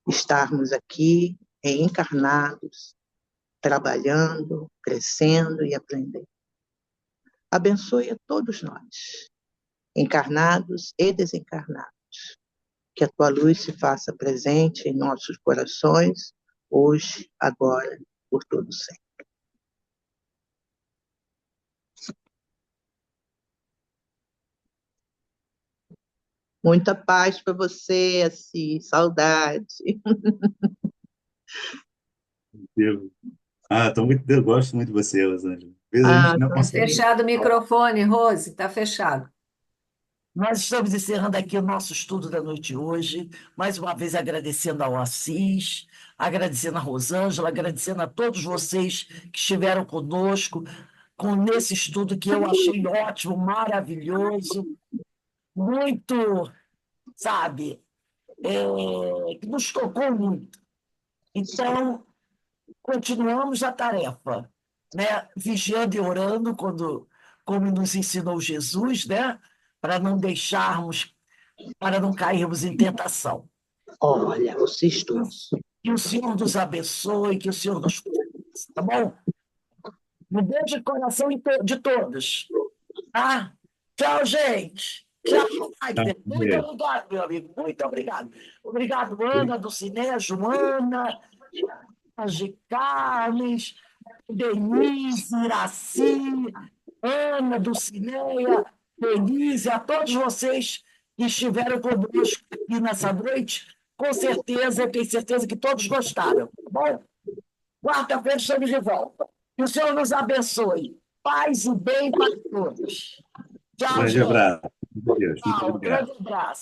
estarmos aqui encarnados, trabalhando, crescendo e aprendendo. Abençoe a todos nós, encarnados e desencarnados. Que a tua luz se faça presente em nossos corações, hoje, agora, por todo sempre. Muita paz para você, assim, saudade. Eu gosto muito de você, Rosângela. Às vezes a Ah, gente não Está consegue. fechado o microfone, Rose, está fechado. Nós estamos encerrando aqui o nosso estudo da noite de hoje, mais uma vez agradecendo ao Assis, agradecendo a Rosângela, agradecendo a todos vocês que estiveram conosco nesse estudo que eu achei ótimo, maravilhoso, muito, sabe, que nos tocou muito. Então, continuamos a tarefa, né? Vigiando e orando, como nos ensinou Jesus, né? Para não deixarmos, para não cairmos em tentação. olha, você estuda. Que o Senhor nos abençoe, que o Senhor nos fortaleça, tá bom? Um beijo de coração de todos, tá? Tchau, gente. Tchau, Wagner. Muito obrigado, meu amigo. Muito obrigado. Obrigado, Ana do Ciné, Joana, de Carles, Denise, Iraci, Ana do Cineia, Denise, a todos vocês que estiveram conosco aqui nessa noite. Com certeza, eu tenho certeza que todos gostaram, tá bom? Quarta-feira estamos de volta. Que o Senhor nos abençoe. Paz e bem para todos. Tchau, Grande gente. abraço. Meu Deus, muito Tchau. obrigado. Grande abraço.